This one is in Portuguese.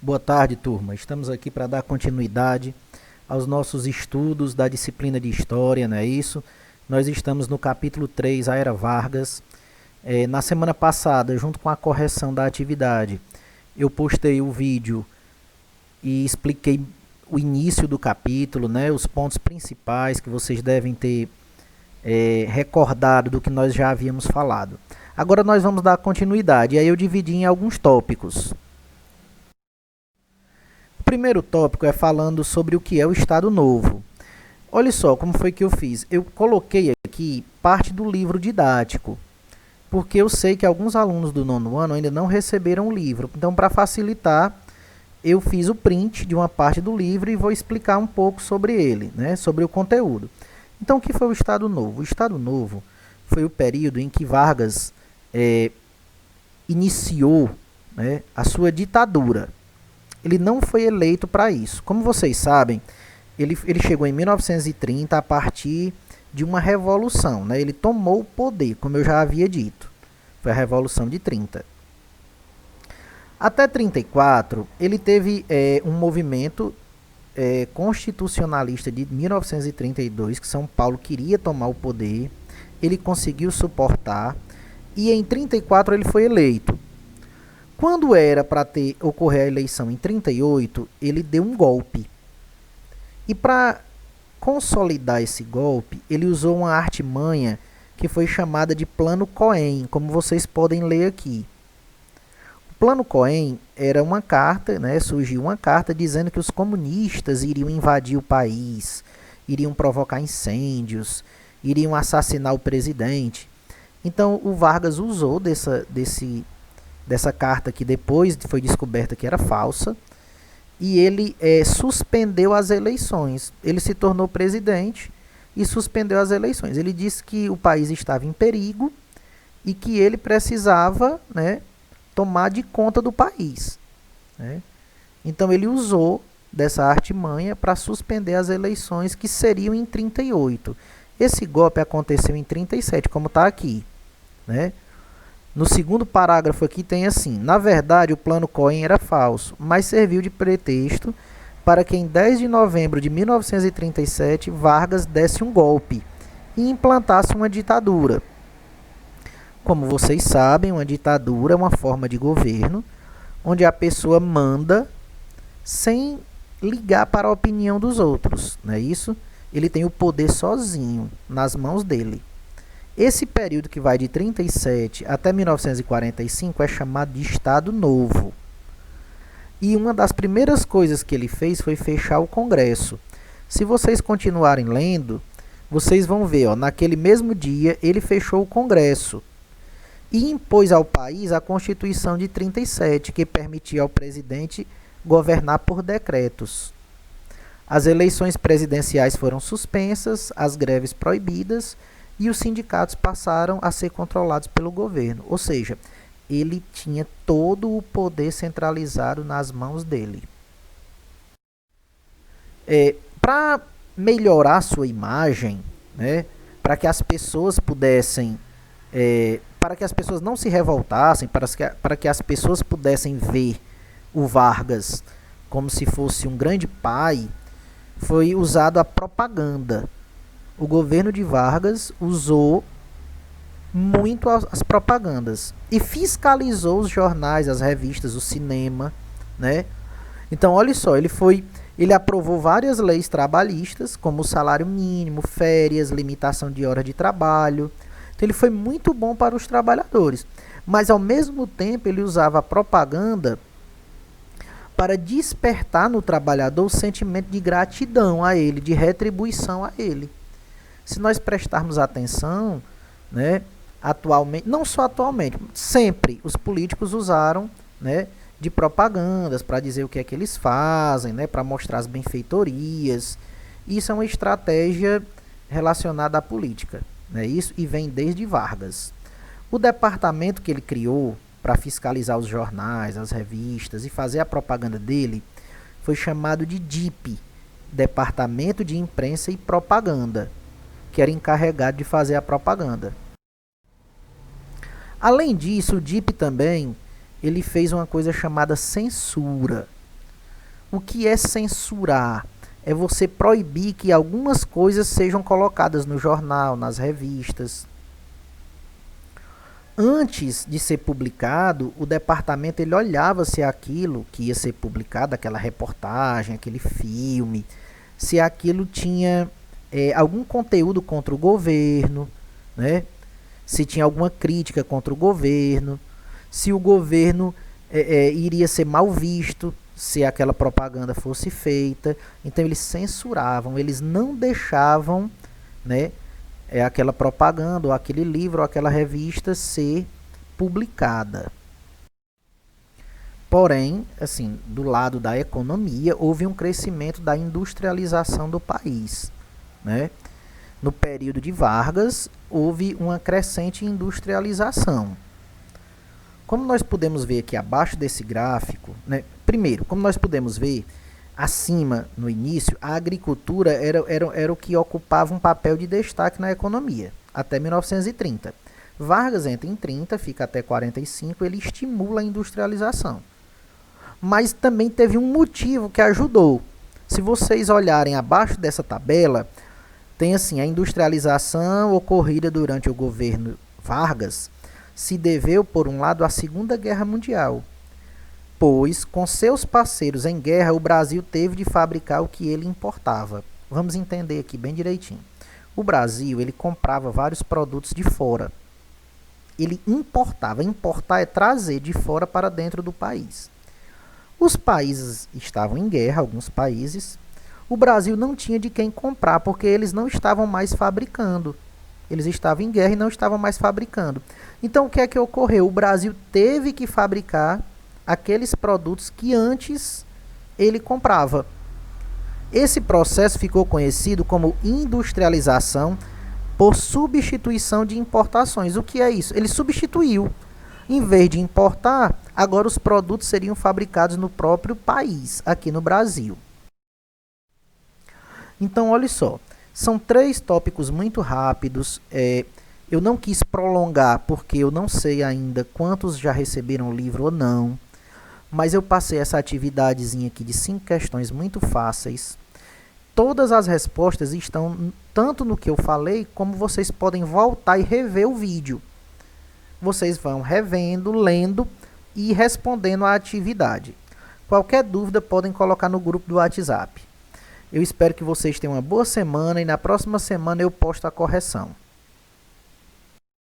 Boa tarde, turma. Estamos aqui para dar continuidade aos nossos estudos da disciplina de História, não é isso? Nós estamos no capítulo 3, a Era Vargas. Na semana passada, junto com a correção da atividade, eu postei o vídeo e expliquei o início do capítulo, né, os pontos principais que vocês devem ter recordado do que nós já havíamos falado. Agora nós vamos dar continuidade, e aí eu dividi em alguns tópicos. O primeiro tópico é falando sobre o que é o Estado Novo. Olha só como foi que eu fiz. Eu coloquei aqui parte do livro didático, porque eu sei que alguns alunos do nono ano ainda não receberam o livro. Então, para facilitar, eu fiz o print de uma parte do livro e vou explicar um pouco sobre ele, né, sobre o conteúdo. Então, o que foi o Estado Novo? O Estado Novo foi o período em que Vargas iniciou, né, a sua ditadura. Ele não foi eleito para isso. Como vocês sabem, ele chegou em 1930 a partir de uma revolução, né? Ele tomou o poder, como eu já havia dito. Foi a Revolução de 30. Até 34, ele teve um movimento constitucionalista de 1932, que São Paulo queria tomar o poder. Ele conseguiu suportar e em 34 ele foi eleito. Quando era para ocorrer a eleição em 38, ele deu um golpe. E para consolidar esse golpe, ele usou uma artimanha que foi chamada de Plano Cohen, como vocês podem ler aqui. O Plano Cohen era uma carta, né, surgiu uma carta dizendo que os comunistas iriam invadir o país, iriam provocar incêndios, iriam assassinar o presidente. Então o Vargas usou dessa carta, que depois foi descoberta que era falsa, e ele suspendeu as eleições. Ele se tornou presidente e suspendeu as eleições. Ele disse que o país estava em perigo e que ele precisava, né, tomar de conta do país, né? Então ele usou dessa artimanha para suspender as eleições, que seriam em 38. Esse golpe aconteceu em 37, como está aqui, né? No segundo parágrafo aqui tem assim: na verdade, o Plano Cohen era falso, mas serviu de pretexto para que em 10 de novembro de 1937 Vargas desse um golpe e implantasse uma ditadura. Como vocês sabem, uma ditadura é uma forma de governo onde a pessoa manda sem ligar para a opinião dos outros, não é isso? Ele tem o poder sozinho nas mãos dele. Esse período que vai de 37 até 1945 é chamado de Estado Novo. E uma das primeiras coisas que ele fez foi fechar o Congresso. Se vocês continuarem lendo, vocês vão ver, ó, naquele mesmo dia ele fechou o Congresso e impôs ao país a Constituição de 37, que permitia ao presidente governar por decretos. As eleições presidenciais foram suspensas, as greves proibidas, e os sindicatos passaram a ser controlados pelo governo. Ou seja, ele tinha todo o poder centralizado nas mãos dele. Para melhorar sua imagem, né, para que as pessoas pudessem, para que as pessoas não se revoltassem, para que as pessoas pudessem ver o Vargas como se fosse um grande pai, foi usado a propaganda. O governo de Vargas usou muito as propagandas e fiscalizou os jornais, as revistas, o cinema, né? Então, olha só, ele aprovou várias leis trabalhistas, como o salário mínimo, férias, limitação de horas de trabalho. Então, ele foi muito bom para os trabalhadores, mas ao mesmo tempo ele usava a propaganda para despertar no trabalhador o sentimento de gratidão a ele, de retribuição a ele. Se nós prestarmos atenção, né, atualmente, não só atualmente, sempre os políticos usaram, né, de propagandas para dizer o que é que eles fazem, né, para mostrar as benfeitorias. Isso é uma estratégia relacionada à política, né, isso, e vem desde Vargas. O departamento que ele criou para fiscalizar os jornais, as revistas e fazer a propaganda dele foi chamado de DIP, Departamento de Imprensa e Propaganda, que era encarregado de fazer a propaganda. Além disso, o DIP também ele fez uma coisa chamada censura. O que é censurar? É você proibir que algumas coisas sejam colocadas no jornal, nas revistas. Antes de ser publicado, o departamento ele olhava se aquilo que ia ser publicado, aquela reportagem, aquele filme, se aquilo tinha algum conteúdo contra o governo, né? Se tinha alguma crítica contra o governo, se o governo iria ser mal visto se aquela propaganda fosse feita. Então eles censuravam, eles não deixavam, né, aquela propaganda, ou aquele livro, ou aquela revista ser publicada. Porém, assim, do lado da economia, houve um crescimento da industrialização do país, né? No período de Vargas, houve uma crescente industrialização. Como nós podemos ver aqui abaixo desse gráfico, né? Primeiro, como nós podemos ver, acima, no início, a agricultura era o que ocupava um papel de destaque na economia, até 1930. Vargas entra em 30, fica até 45, ele estimula a industrialização. Mas também teve um motivo que ajudou. Se vocês olharem abaixo dessa tabela, tem assim, a industrialização ocorrida durante o governo Vargas se deveu, por um lado, à Segunda Guerra Mundial, pois, com seus parceiros em guerra, o Brasil teve de fabricar o que ele importava. Vamos entender aqui bem direitinho. O Brasil, ele comprava vários produtos de fora. Ele importava. Importar é trazer de fora para dentro do país. Os países estavam em guerra, alguns países. O Brasil não tinha de quem comprar, porque eles não estavam mais fabricando. Eles estavam em guerra e não estavam mais fabricando. Então, o que é que ocorreu? O Brasil teve que fabricar aqueles produtos que antes ele comprava. Esse processo ficou conhecido como industrialização por substituição de importações. O que é isso? Ele substituiu. Em vez de importar, agora os produtos seriam fabricados no próprio país, aqui no Brasil. Então, olha só, são 3 tópicos muito rápidos. Eu não quis prolongar, porque eu não sei ainda quantos já receberam o livro ou não. Mas eu passei essa atividadezinha aqui de 5 questões muito fáceis. Todas as respostas estão tanto no que eu falei, como vocês podem voltar e rever o vídeo. Vocês vão revendo, lendo e respondendo a atividade. Qualquer dúvida podem colocar no grupo do WhatsApp. Eu espero que vocês tenham uma boa semana e na próxima semana eu posto a correção.